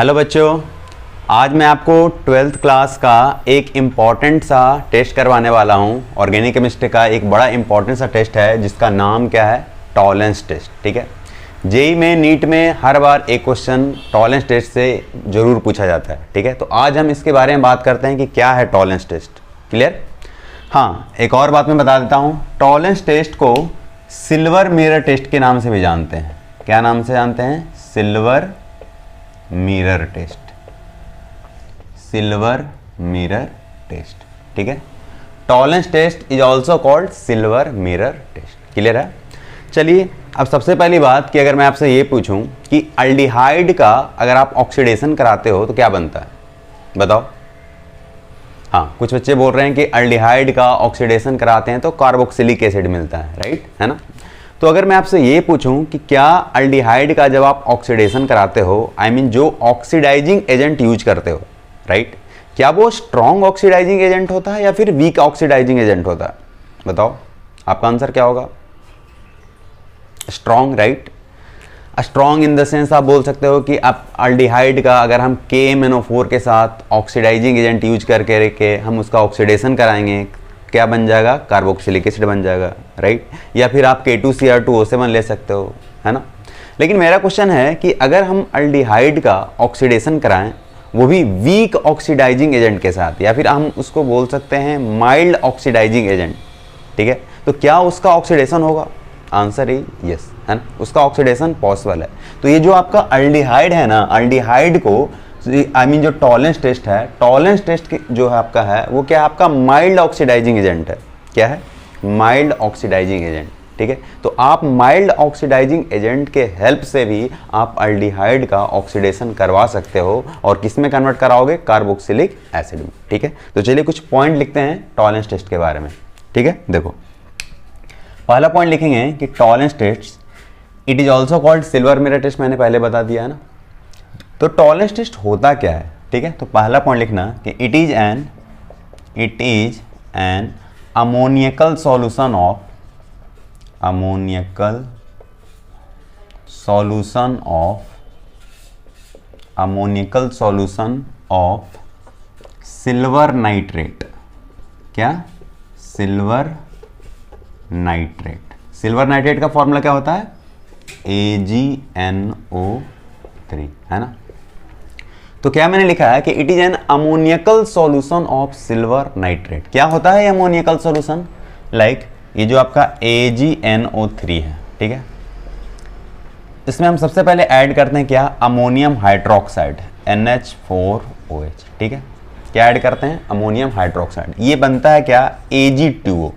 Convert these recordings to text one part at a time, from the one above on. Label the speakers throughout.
Speaker 1: Hello बच्चों, आज मैं आपको 12th क्लास का एक इम्पॉर्टेंट सा टेस्ट करवाने वाला हूँ। ऑर्गेनिक केमिस्ट्री का एक बड़ा इम्पॉर्टेंट सा टेस्ट है जिसका नाम क्या है, टॉलरेंस टेस्ट। ठीक है, जेईई में, नीट में हर बार एक क्वेश्चन टॉलरेंस टेस्ट से ज़रूर पूछा जाता है। ठीक है, तो आज हम इसके बारे में बात करते हैं कि क्या है टॉलरेंस टेस्ट। क्लियर? हाँ, एक और बात मैं बता देता हूँ, टॉलरेंस टेस्ट को सिल्वर मिरर टेस्ट के नाम से भी जानते हैं। क्या नाम से जानते हैं? Silver mirror test. Silver mirror test. ठीक है, tolerance test is also called silver mirror test. Clear है? चलिए, अब सबसे पहली बात कि अगर मैं आपसे ये पूछूं कि अल्डिहाइड का अगर आप ऑक्सीडेशन कराते हो तो क्या बनता है, बताओ। हाँ, कुछ बच्चे बोल रहे हैं कि अल्डिहाइड का ऑक्सीडेशन कराते हैं तो कार्बोक्सिलिक एसिड मिलता है, राइट, है ना। तो अगर मैं आपसे ये पूछूं कि क्या अल्डिहाइड का जब आप ऑक्सीडेशन कराते हो, आई मीन जो ऑक्सीडाइजिंग एजेंट यूज करते हो, राइट, क्या वो स्ट्रॉन्ग ऑक्सीडाइजिंग एजेंट होता है या फिर वीक ऑक्सीडाइजिंग एजेंट होता है? बताओ, आपका आंसर क्या होगा? Strong, right. Strong in the sense आप बोल सकते हो कि आप अल्डिहाइड का अगर हम KMnO4 के साथ ऑक्सीडाइजिंग एजेंट यूज करके हम उसका ऑक्सीडेशन कराएंगे, क्या बन जाएगा? कार्बोक्सिलिक एसिड बन जाएगा, राइट। या फिर आप K2Cr2O7 ले सकते हो, है ना। लेकिन मेरा क्वेश्चन है कि अगर हम अल्डिहाइड का ऑक्सीडेशन कराएं, वो भी वीक ऑक्सीडाइजिंग एजेंट के साथ, या फिर हम उसको बोल सकते हैं माइल्ड ऑक्सीडाइजिंग एजेंट, ठीक है, तो क्या उसका ऑक्सीडेशन होगा? आंसर है यस, है ना, उसका ऑक्सीडेशन पॉसिबल है। तो ये जो आपका अल्डिहाइड है ना, अल्डिहाइड को आई मीन जो टॉलरेंस टेस्ट है, टॉलरेंस टेस्ट जो है आपका है वो क्या है? आपका माइल्ड ऑक्सीडाइजिंग एजेंट है। क्या है? Mild oxidising agent. ठीक है, तो आप माइल्ड ऑक्सीडाइजिंग एजेंट के हेल्प से भी आप अल्डिहाइड का ऑक्सीडेशन करवा सकते हो, और किस में कन्वर्ट कराओगे? कार्बोक्सिलिक एसिड में। ठीक है, तो चलिए कुछ पॉइंट लिखते हैं टॉलरेंस टेस्ट के बारे में। ठीक है, देखो, पहला पॉइंट लिखेंगे कि tolerance test it is also called silver mirror test. मैंने पहले बता दिया है ना। तो टॉलरेंस टेस्ट होता क्या है? ठीक है, तो पहला पॉइंट लिखना कि it is an ammoniacal solution of silver nitrate. क्या? Silver nitrate. सिल्वर नाइट्रेट का फॉर्मूला क्या होता है? AgNO3, है ना। तो क्या मैंने लिखा है कि it is an ammoniacal solution of silver nitrate. क्या होता है अमोनियकल सॉल्यूशन? लाइक ये जो आपका AgNO3 है, ठीक है, इसमें हम सबसे पहले ऐड करते हैं क्या? Ammonium hydroxide, NH4OH। ठीक है, क्या ऐड करते हैं? Ammonium hydroxide. ये बनता है क्या? Ag2O,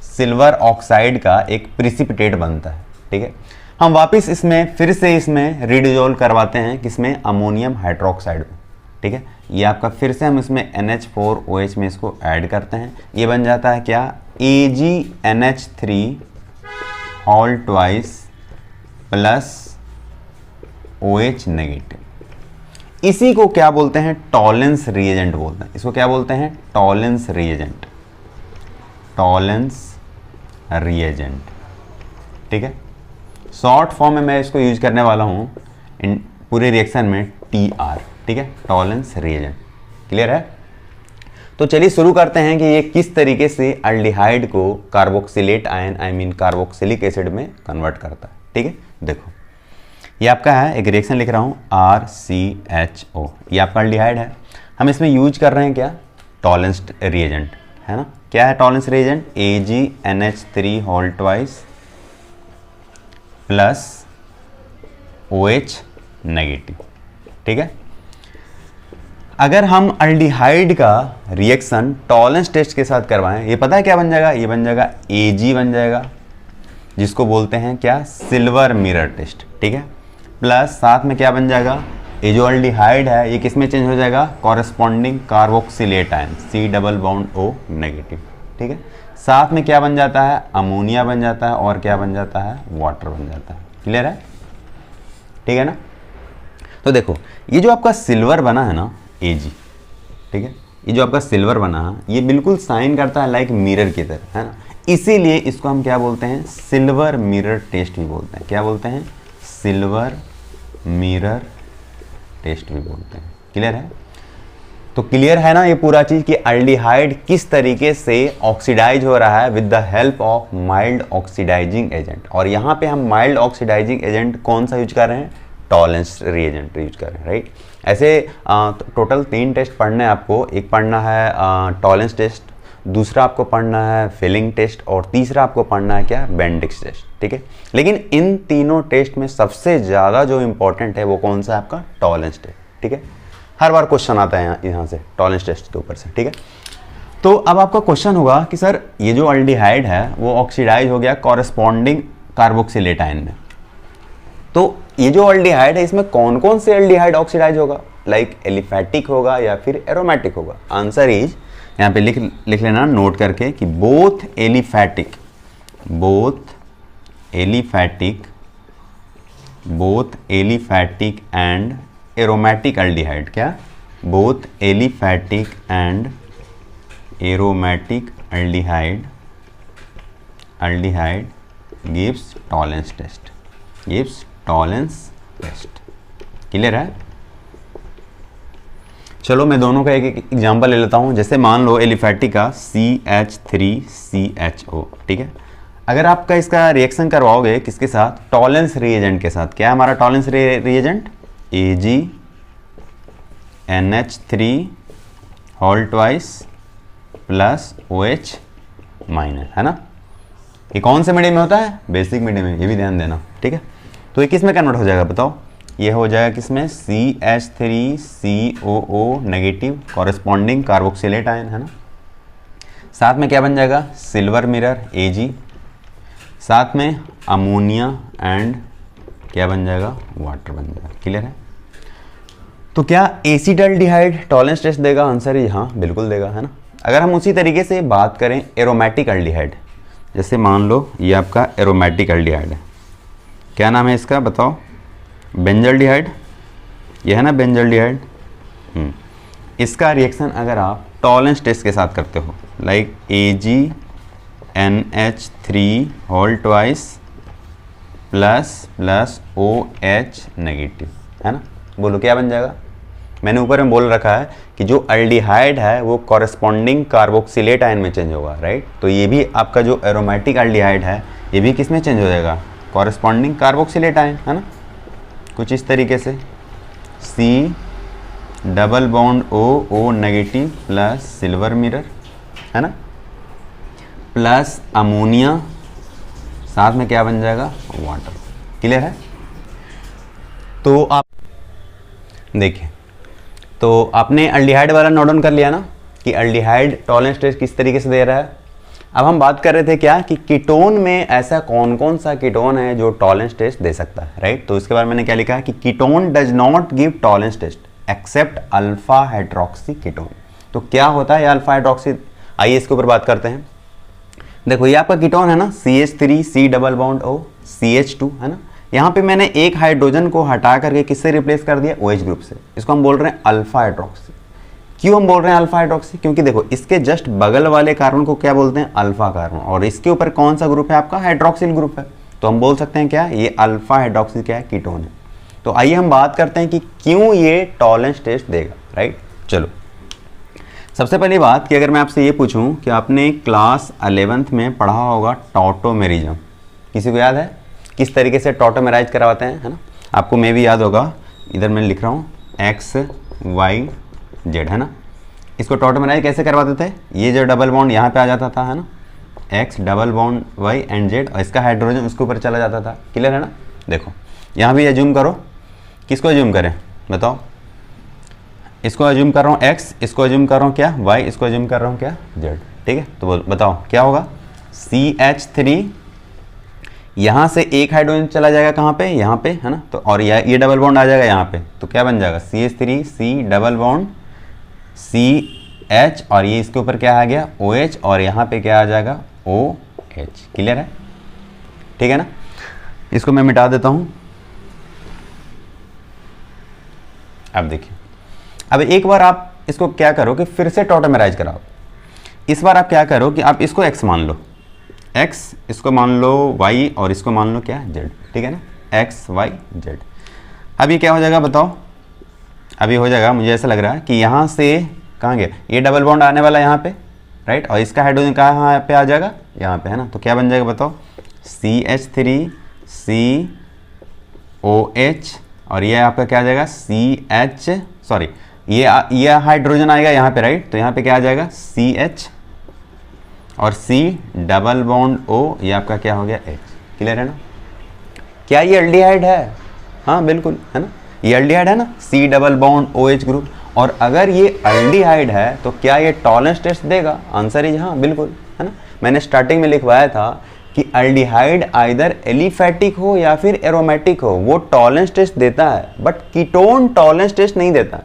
Speaker 1: सिल्वर ऑक्साइड का एक प्रिसिपिटेट बनता है। ठीक है, हम वापस इसमें फिर से इसमें रिडिजोल्व करवाते हैं, किसमें? अमोनियम हाइड्रोक्साइड में। ठीक है, ये आपका फिर से हम इसमें NH4OH में इसको ऐड करते हैं। ये बन जाता है क्या? AgNH3 whole twice plus OH negative. इसी को क्या बोलते हैं? टॉलरेंस रिएजेंट बोलते हैं। इसको क्या बोलते हैं? Tolerance reagent. Tolerance reagent. ठीक है, शॉर्ट फॉर्म में मैं इसको यूज करने वाला हूं इन पूरे रिएक्शन में TR। ठीक है, टॉलरेंस रिएजेंट। क्लियर है? तो चलिए शुरू करते हैं कि ये किस तरीके से अल्डिहाइड को carboxylate ion I mean carboxylic acid में कन्वर्ट करता है। ठीक है, देखो, ये आपका है, एक रिएक्शन लिख रहा हूं RCHO। ये आपका अल्डिहाइड है, हम इसमें यूज कर रहे हैं क्या? टॉलरेंस रिएजेंट, है ना। क्या है tolerance reagent? AgNH3 whole twice plus OH negative. ठीक है, अगर हम अल्डिहाइड का रिएक्शन टॉलरेंस टेस्ट के साथ करवाएं, ये पता है क्या बन जाएगा? ये बन जाएगा Ag बन जाएगा, जिसको बोलते हैं क्या? Silver mirror test. ठीक है, प्लस साथ में क्या बन जाएगा? ये जो अल्डिहाइड है ये किस में चेंज हो जाएगा? Corresponding carboxylate ion C+O negative. ठीक है, साथ में क्या बन जाता है? अमोनिया बन जाता है, और क्या बन जाता है? वाटर बन जाता है। क्लियर है? ठीक है ना। तो देखो, ये जो आपका सिल्वर बना है ना, Ag, ठीक है, ये जो आपका सिल्वर बना है ये बिल्कुल साइन करता है लाइक मिरर की तरह, है ना। इसीलिए इसको हम क्या बोलते हैं? सिल्वर मिरर टेस्ट भी बोलते हैं। क्या बोलते हैं? सिल्वर मिरर टेस्ट भी बोलते हैं। क्लियर है? तो क्लियर है ना ये पूरा चीज कि अल्डिहाइड किस तरीके से ऑक्सीडाइज हो रहा है with the help of mild oxidising agent. और यहाँ पे हम माइल्ड ऑक्सीडाइजिंग एजेंट कौन सा यूज कर रहे हैं? टॉलेंस रिएजेंट यूज कर रहे हैं, राइट। ऐसे टोटल 3 टेस्ट पढ़ना है आपको। एक पढ़ना है टॉलेंस टेस्ट, दूसरा आपको पढ़ना है फिलिंग टेस्ट, और तीसरा आपको पढ़ना है क्या? बेंडिक्स टेस्ट, ठीक है। लेकिन इन तीनों टेस्ट में सबसे ज़्यादा जो इंपॉर्टेंट है वो कौन सा है? आपका टॉलेंस टेस्ट, ठीक है। हर बार क्वेश्चन आता है यहाँ से टॉलेंस टेस्ट के ऊपर से, ठीक है। तो अब आपका क्वेश्चन होगा कि सर ये जो अल्डिहाइड है वो ऑक्सीडाइज हो गया कॉरेस्पॉन्डिंग कार्बोक्सिलेट आयन में, तो ये जो अल्डिहाइड है इसमें कौन कौन से अल्डिहाइड ऑक्सीडाइज होगा? लाइक एलिफैटिक होगा या फिर एरोमेटिक होगा? आंसर इज, यहाँ पे लिख लेना नोट करके कि both aliphatic and aromatic aldehyde, क्या? Both aliphatic and aromatic aldehyde gives Tollens test. Clear है? चलो मैं दोनों का एक एग्जांपल ले लेता हूं। जैसे मान लो एलिफैटिक का CH3CHO, ठीक है। अगर आपका इसका रिएक्शन करवाओगे किसके साथ? टॉलेंस रिएजेंट के साथ। क्या है हमारा Tollens reagent? AgNH3 whole twice plus OH minus, है ना। ये कौन से मीडियम में होता है? बेसिक मीडियम में, ये भी ध्यान देना, ठीक है। तो ये किस में कन्वर्ट हो जाएगा बताओ? ये हो जाएगा किसमें? CH3COO negative corresponding carboxylate ion, है ना। साथ में क्या बन जाएगा? सिल्वर मिरर Ag, साथ में अमोनिया एंड क्या बन जाएगा? वाटर बन जाएगा। क्लियर है? तो क्या एसिडल्डिहाइड टॉलेंस टेस्ट देगा? आंसर है हाँ, बिल्कुल देगा, है ना। अगर हम उसी तरीके से बात करें एरोमेटिक अल्डिहाइड, जैसे मान लो ये आपका एरोमेटिक अल्डिहाइड है, क्या नाम है इसका बताओ? बेंजल्डिहाइड, ये है ना बेंजल्डिहाइड। इसका रिएक्शन अगर आप टॉलेंस टेस्ट के साथ करते हो, like AgNH3 whole twice plus OH negative, है ना। बोलो क्या बन जाएगा? मैंने ऊपर में बोल रखा है कि जो अल्डिहाइड है वो कॉरेस्पॉन्डिंग कार्बोक्सिलेट आयन में चेंज होगा, राइट। तो ये भी आपका जो एरोमेटिक अल्डिहाइड है ये भी किस में चेंज हो जाएगा? कॉरेस्पॉन्डिंग कार्बोक्सिलेट आयन, है ना। कुछ इस तरीके से C double bond O negative plus silver mirror, है ना, प्लस अमोनिया, साथ में क्या बन जाएगा? वाटर। क्लियर है? तो आप देखिए, तो आपने अल्डिहाइड वाला नोट डाउन कर लिया ना कि अल्डिहाइड टॉलेंस टेस्ट किस तरीके से दे रहा है। अब हम बात कर रहे थे क्या कि कीटोन में ऐसा कौन कौन सा कीटोन है जो टॉलेंस टेस्ट दे सकता है, राइट। तो इसके बारे में मैंने क्या लिखा है कि ketone does not give Tollens test except alpha hydroxy ketone. तो क्या होता है अल्फा हाइड्रोक्सी? आइए इसके ऊपर बात करते हैं। देखो ये आपका कीटोन है ना, CH3C double bond O CH2, है ना। यहाँ पे मैंने एक हाइड्रोजन को हटा करके किससे रिप्लेस कर दिया? OH ग्रुप से। इसको हम बोल रहे हैं अल्फा हाइड्रोक्सी। क्यों हम बोल रहे हैं अल्फा हाइड्रोक्सी? क्योंकि देखो इसके जस्ट बगल वाले कार्बन को क्या बोलते हैं? अल्फा कार्बन, और इसके ऊपर कौन सा ग्रुप है? आपका हाइड्रोक्सिल ग्रुप है। तो हम बोल सकते हैं क्या? ये अल्फा हाइड्रोक्सी क्या है? कीटोन है। तो आइए हम बात करते हैं कि क्यों ये टॉलेंस टेस्ट देगा, राइट। चलो सबसे पहली बात कि अगर मैं आपसे ये पूछूं कि आपने क्लास 11th में पढ़ा होगा टॉटोमेरिज्म, किसी को याद है किस तरीके से टॉटोमेराइज करवाते हैं, है ना। आपको मैं भी याद होगा, इधर मैं लिख रहा हूँ XYZ, है ना। इसको टॉटोमेराइज कैसे करवाते थे? ये जो डबल बॉन्ड यहाँ पे आ जाता था, है ना, X double bond Y and Z, और इसका हाइड्रोजन उसके ऊपर चला जाता था। क्लियर है ना। देखो यहाँ भी एज्यूम करो, किसको एज्यूम करें बताओ? इसको एज्यूम कर रहा हूँ X, इसको एज्यूम कर रहा हूँ क्या? Y, इसको एज्यूम कर रहा हूँ क्या? Z, ठीक है। तो बताओ क्या होगा? CH3, यहाँ से एक हाइड्रोजन चला जाएगा कहाँ पे? यहाँ पे, है ना। तो और ये डबल बॉन्ड आ जाएगा यहाँ पे, तो क्या बन जाएगा? CH3C डबल बॉन्ड CH, और ये इसके ऊपर क्या आ गया? OH, और यहाँ पे क्या आ जाएगा? OH। क्लियर है? ठीक है ना। इसको मैं मिटा देता हूँ। अब देखिए, अब एक बार आप इसको क्या करो कि फिर से टॉटोमेराइज कराओ। इस बार आप क्या करो कि आप इसको X मान लो, X, इसको मान लो Y, और इसको मान लो क्या? Z, ठीक है ना। X Y Z। अब ये क्या हो जाएगा बताओ? अभी हो जाएगा, मुझे ऐसा लग रहा है कि यहाँ से कहाँ गया, ये डबल बॉन्ड आने वाला है यहाँ पे, राइट, और इसका हाइड्रोजन कहाँ पे आ जाएगा, यहाँ पे, है ना। तो क्या बन जाएगा बताओ, CH3COH, और ये आपका क्या आ जाएगा, ये हाइड्रोजन आएगा यहाँ पे, राइट, तो यहाँ पे क्या आ जाएगा CH और C डबल बॉन्ड O, ये आपका क्या हो गया H। क्लियर है ना। क्या ये एल्डिहाइड है, हाँ बिल्कुल है ना, ये एल्डिहाइड है ना, C double bond OH group. और अगर ये एल्डिहाइड है तो क्या ये टॉलरेंस टेस्ट देगा, आंसर इज हाँ बिल्कुल, है ना। मैंने स्टार्टिंग में लिखवाया था कि एल्डिहाइड आइदर एलिफैटिक हो या फिर एरोमेटिक हो, वो टॉलरेंस टेस्ट देता है, बट कीटोन टॉलरेंस टेस्ट नहीं देता है।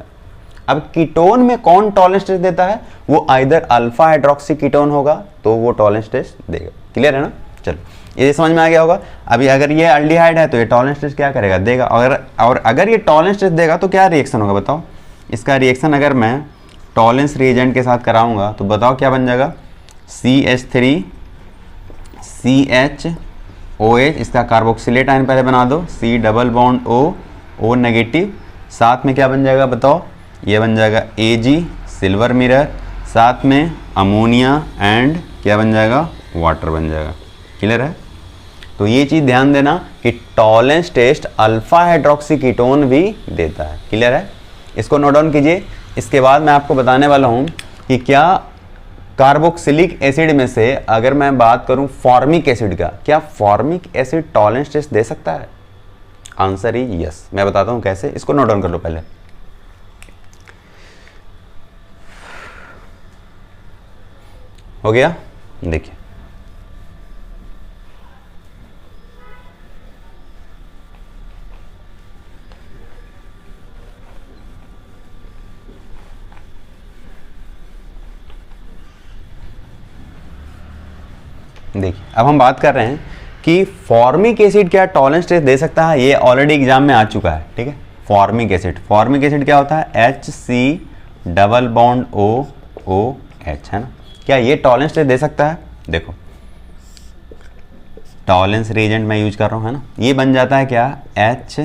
Speaker 1: अब कीटोन में कौन टॉलरेंस टेस्ट देता है, वो आइदर अल्फा हाइड्रोक्सी कीटोन होगा तो वो टॉलरेंस टेस्ट देगा। क्लियर है ना। चलो ये समझ में आ गया होगा। अभी अगर ये एल्डिहाइड है तो ये टॉलरेंस टेस्ट क्या करेगा, देगा। और अगर ये टॉलरेंस टेस्ट देगा तो क्या रिएक्शन होगा बताओ। इसका रिएक्शन अगर मैं टॉलरेंस रिएजेंट के साथ कराऊंगा तो बताओ क्या बन जाएगा, CH3CHOH, इसका कार्बोक्सिलेट आयन पहले बना दो, C double bond O negative, साथ में क्या बन जाएगा बताओ, ये बन जाएगा Ag सिल्वर मिरर, साथ में अमोनिया एंड क्या बन जाएगा, वाटर बन जाएगा। क्लियर है। तो ये चीज़ ध्यान देना कि tolerance test alpha hydroxy ketone भी देता है। क्लियर है, इसको नोट डाउन कीजिए। इसके बाद मैं आपको बताने वाला हूँ कि क्या कार्बोक्सिलिक एसिड में से अगर मैं बात करूँ फॉर्मिक एसिड का, क्या फॉर्मिक एसिड टॉलरेंस टेस्ट दे सकता है, आंसर इज यस। मैं बताता हूँ कैसे, इसको नोट डाउन कर लो पहले। हो गया, देखिए देखिए अब हम बात कर रहे हैं कि फॉर्मिक एसिड क्या टॉलरेंस टेस्ट दे सकता है। ये ऑलरेडी एग्जाम में आ चुका है, ठीक है। फॉर्मिक एसिड क्या होता है, HC डबल बॉन्ड OH, है ना। क्या ये टॉलरेंस टेस्ट दे सकता है, देखो टॉलरेंस रिएजेंट मैं यूज कर रहा हूँ, है ना। ये बन जाता है क्या, H,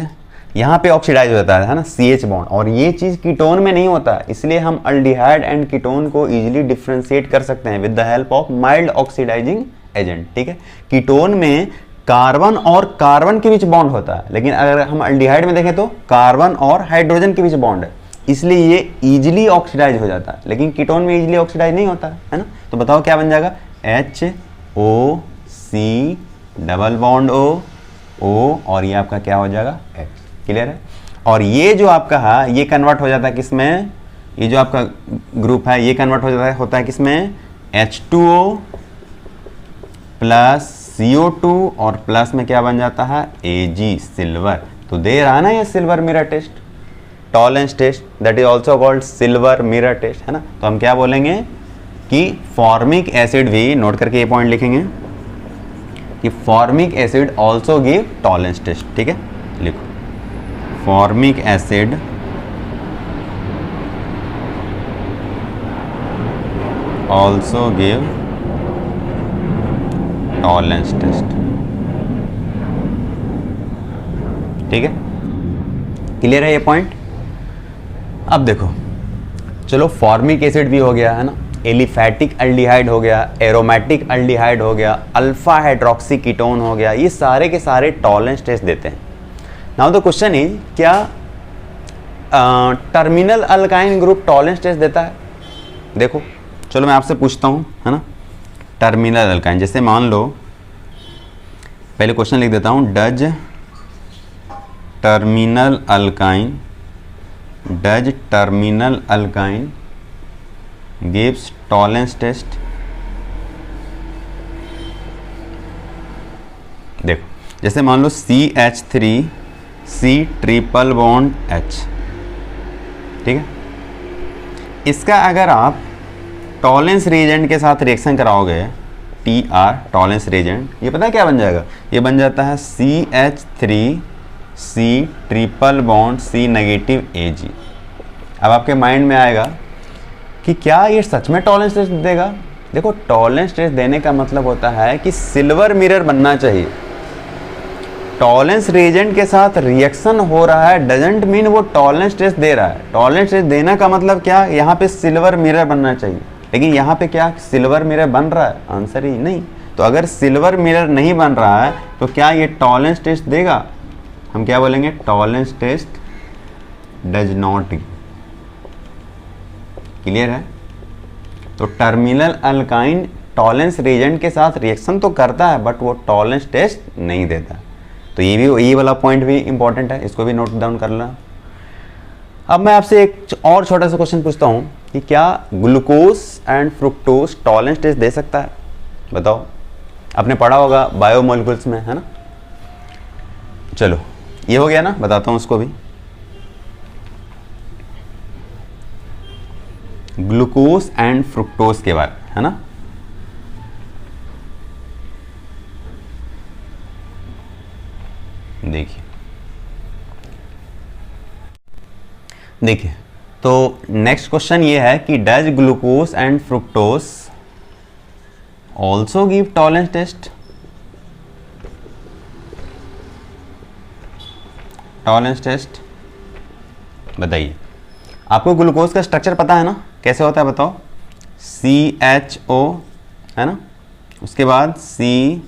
Speaker 1: यहाँ पे ऑक्सीडाइज हो जाता है ना, CH बॉन्ड, और ये चीज़ कीटोन में नहीं होता है, इसलिए हम अल्डिहाइड एंड कीटोन को इजीली डिफ्रेंशिएट कर सकते हैं with the help of mild oxidising agent, ठीक है। कीटोन में कार्बन और कार्बन के बीच बॉन्ड होता है, लेकिन अगर हम अल्डिहाइड में देखें तो कार्बन और हाइड्रोजन के बीच बॉन्ड है, इसलिए ये इजीली ऑक्सीडाइज हो जाता है, लेकिन कीटोन में इजीली ऑक्सीडाइज नहीं होता है ना। तो बताओ क्या बन जाएगा, HOC डबल बॉन्ड O और ये आपका क्या हो जाएगा, H। क्लियर है। और ये जो आपका है ये कन्वर्ट हो जाता है किसमें, ये जो आपका ग्रुप है ये कन्वर्ट हो जाता होता है किसमें, H2O प्लस CO2 और प्लस में क्या बन जाता है, Ag सिल्वर। तो दे रहा है ना ये silver mirror test, tolerance test, that is also called silver mirror test, है ना। तो हम क्या बोलेंगे कि फॉर्मिक एसिड भी, नोट करके ये पॉइंट लिखेंगे कि formic acid also give tolerance test, ठीक है। लिखो formic acid also give tolerance test, ठीक है। क्लियर है ये पॉइंट। अब देखो चलो फॉर्मिक एसिड भी हो गया, है ना, एलिफैटिक एल्डिहाइड हो गया, एरोमेटिक एल्डिहाइड हो गया, अल्फा हाइड्रोक्सी कीटोन हो गया, ये सारे के सारे टॉलरेंस टेस्ट देते हैं। नाउ द क्वेश्चन इज, क्या terminal alkyne group tolerance test देता है। देखो चलो मैं आपसे पूछता हूँ, है ना, टर्मिनल अल्काइन, जैसे मान लो पहले क्वेश्चन लिख देता हूँ, does terminal alkyne gives tolerance test. देखो जैसे मान लो CH3C ट्रिपल बॉन्ड H, ठीक है। इसका अगर आप टॉलरेंस रिएजेंट के साथ रिएक्शन कराओगे, TR टॉलरेंस रिएजेंट, ये पता है क्या बन जाएगा, ये बन जाता है CH3C triple bond C negative Ag। अब आपके माइंड में आएगा कि क्या ये सच में टॉलरेंस टेस्ट देगा। देखो टॉलरेंस टेस्ट देने का मतलब होता है कि सिल्वर मिरर बनना चाहिए, टॉलरेंस रिएजेंट के साथ रिएक्शन हो रहा है डजंट मीन वो टॉलरेंस टेस्ट दे रहा है। टॉलरेंस टेस्ट देना का मतलब क्या, यहाँ पे सिल्वर मिरर बनना चाहिए, लेकिन यहाँ पे क्या सिल्वर मिरर बन रहा है, आंसर ही नहीं। तो अगर सिल्वर मिरर नहीं बन रहा है तो क्या ये टॉलरेंस टेस्ट देगा, हम क्या बोलेंगे, tolerance test does not. Clear है। तो टर्मिनल अल्काइन टॉलरेंस रिएजेंट के साथ रिएक्शन तो करता है बट वो टॉलरेंस टेस्ट नहीं देता। तो ये वाला पॉइंट भी इंपॉर्टेंट है, इसको भी नोट डाउन कर लेना। अब मैं आपसे एक और छोटा सा क्वेश्चन पूछता हूँ कि क्या glucose and fructose Tollens test दे सकता है, बताओ। आपने पढ़ा होगा बायोमोलिक्यूल्स में, है ना। चलो ये हो गया ना, बताता हूँ उसको भी। ग्लूकोज एंड फ्रुक्टोज के बारे में, है ना। देखिए तो नेक्स्ट क्वेश्चन ये है कि does glucose and fructose also give tolerance test. Tolerance test बताइए। आपको ग्लूकोज का स्ट्रक्चर पता है ना, कैसे होता है बताओ। CHO है ना, उसके बाद CHOH,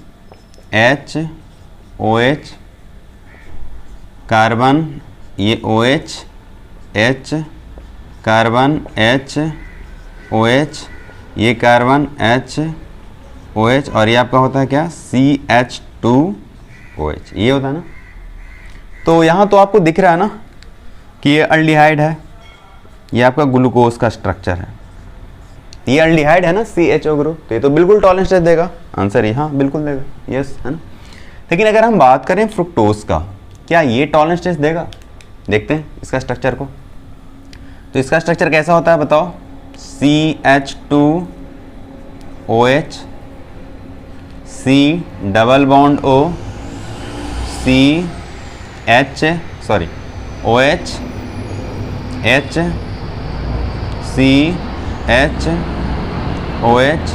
Speaker 1: कार्बन ये OH, H कार्बन HOH, ये कार्बन HOH, और ये आपका होता है क्या CH2OH, ये होता है ना। तो यहाँ तो आपको दिख रहा है ना कि ये अल्डिहाइड है, ये आपका ग्लूकोज का स्ट्रक्चर है, ये अल्डिहाइड है ना CHO ग्रुप, तो ये तो बिल्कुल टॉलरेंस टेस्ट देगा, आंसर यहाँ बिल्कुल देगा, यस है ना। लेकिन अगर हम बात करें फ्रुक्टोज का, क्या ये टॉलरेंस टेस्ट देगा, देखते हैं इसका स्ट्रक्चर को। तो इसका स्ट्रक्चर कैसा होता है बताओ। CH2OH, C double bond O, OH, H, CHOH,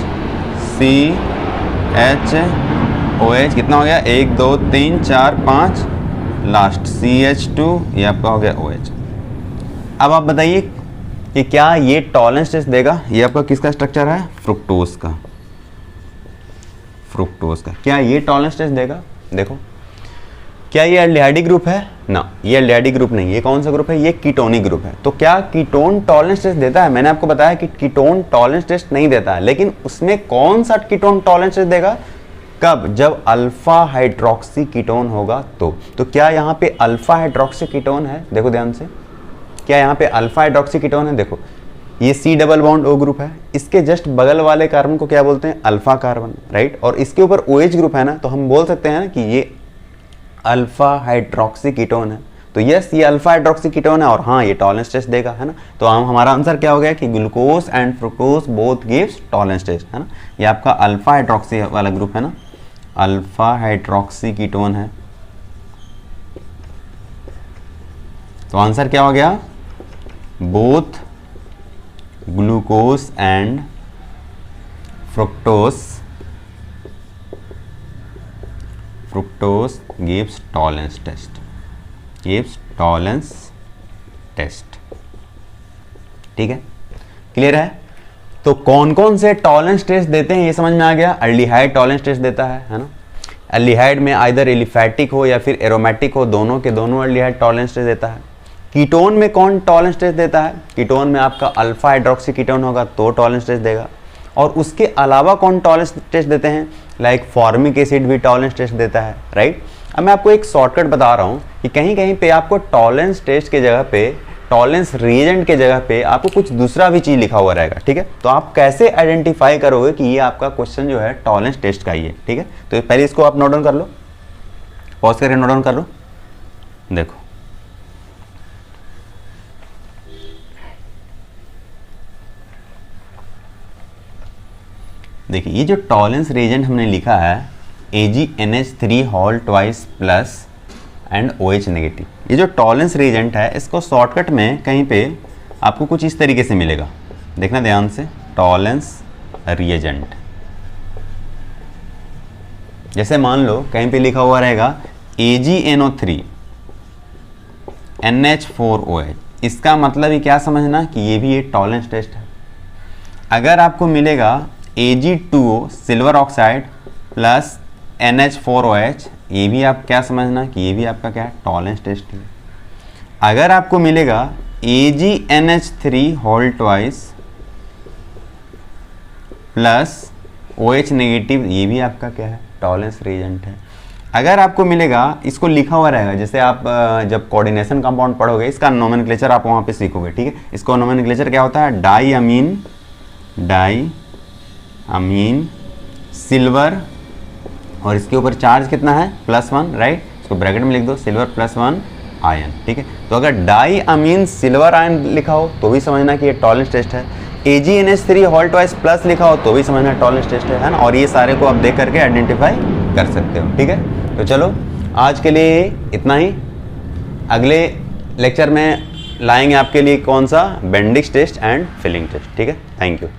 Speaker 1: CHOH, कितना हो गया 1 2 3 4 5, लास्ट CH2, ये आपका हो गया OH। अब आप बताइए कि क्या ये टॉलरेंस टेस्ट देगा। ये आपका किसका स्ट्रक्चर है, फ्रुक्टोज का। फ्रुक्टोज का क्या ये टॉलरेंस टेस्ट देगा। देखो क्या ये एल्डिहाइडिक ग्रुप है ना, ये एल्डिहाइडिक ग्रुप नहीं, ये कौन सा ग्रुप है, ये कीटोनिक ग्रुप है। तो क्या कीटोन टॉलरेंस टेस्ट देता है। मैंने आपको बताया कि कीटोन टॉलरेंस टेस्ट नहीं देता है, लेकिन उसमें कौन सा कीटोन टॉलरेंस टेस्ट देगा, कब, जब अल्फा हाइड्रोक्सी कीटोन होगा तो क्या यहाँ पे अल्फा हाइड्रोक्सी कीटोन है, देखो ध्यान से, क्या यहाँ पे अल्फा हाइड्रोक्सी कीटोन है। देखो ये C double bond O group है, इसके जस्ट बगल वाले कार्बन को क्या बोलते हैं, अल्फा कार्बन, राइट। और इसके ऊपर OH ग्रुप है ना, तो हम बोल सकते हैं ना कि ये अल्फा हाइड्रोक्सी कीटोन है। तो यस ये अल्फा हाइड्रोक्सी कीटोन है और हाँ ये टॉलरेंस टेस्ट देगा, है ना। तो हमारा आंसर क्या हो गया कि glucose and fructose both gives tolerance test, है ना। ये आपका अल्फा हाइड्रोक्सी वाला ग्रुप है ना, अल्फा हाइड्रोक्सी कीटोन है। तो आंसर क्या हो गया, both glucose and fructose gives tolerance test, ठीक है, क्लियर है। तो कौन कौन से टॉलरेंस टेस्ट देते हैं ये समझ में आ गया। एल्डिहाइड टॉलरेंस टेस्ट देता है ना। एल्डिहाइड में आइदर एलिफैटिक हो या फिर एरोमेटिक हो, दोनों के दोनों एल्डिहाइड टॉलरेंस टेस्ट देता है। कीटोन में कौन टॉलरेंस टेस्ट देता है, कीटोन में आपका अल्फा हाइड्रोक्सी कीटोन होगा तो टॉलरेंस टेस्ट देगा। और उसके अलावा कौन टॉलरेंस टेस्ट देते हैं, लाइक फॉर्मिक एसिड भी टॉलरेंस टेस्ट देता है, राइट। अब मैं आपको एक शॉर्टकट बता रहा हूँ कि कहीं कहीं पे आपको टॉलरेंस टेस्ट के जगह पे, टॉलरेंस रिएजेंट के जगह पे आपको कुछ दूसरा भी चीज लिखा हुआ रहेगा, ठीक है। तो आप कैसे आइडेंटिफाई करोगे कि ये आपका क्वेश्चन जो है टॉलरेंस टेस्ट का ही है, ठीक है। तो पहले इसको आप नोट डाउन कर लो, पॉज करके नोट डाउन कर लो। देखो देखिए ये जो टॉलरेंस रिएजेंट हमने लिखा है AgNH3 whole twice plus and OH negative, ये जो टॉलरेंस रिएजेंट है इसको शॉर्टकट में कहीं पे आपको कुछ इस तरीके से मिलेगा, देखना ध्यान से। टॉलरेंस रिएजेंट, जैसे मान लो कहीं पे लिखा हुआ रहेगा AgNO3 NH4OH, इसका मतलब ही क्या समझना कि ये भी एक टॉलरेंस टेस्ट है। अगर आपको मिलेगा Ag2O silver oxide plus NH4OH, ये भी आप क्या समझना कि ये भी आपका क्या है, टॉलरेंस टेस्ट है। अगर आपको मिलेगा AgNH3 whole twice plus OH negative, ये भी आपका क्या है, टॉलरेंस रिएजेंट है। अगर आपको मिलेगा, इसको लिखा हुआ रहेगा, जैसे आप जब कोऑर्डिनेशन कंपाउंड पढ़ोगे इसका नोमेनक्लेचर आप वहाँ पे सीखोगे, ठीक है। इसको नोमेनक्लेचर क्या होता है, डाई अमीन सिल्वर, और इसके ऊपर चार्ज कितना है, +1, राइट। इसको ब्रैकेट में लिख दो, सिल्वर +1 आयन, ठीक है। तो अगर डाई अमीन सिल्वर आयन लिखा हो तो भी समझना कि ये टॉलरेंस टेस्ट है। AgNH3 होल ट्वाइस प्लस लिखा हो तो भी समझना टॉलरेंस टेस्ट है ना। और ये सारे को आप देख करके आइडेंटिफाई कर सकते हो, ठीक है। तो चलो आज के लिए इतना ही। अगले लेक्चर में लाएंगे आपके लिए कौन सा, Benedict's test and Fehling test, ठीक है। Thank you.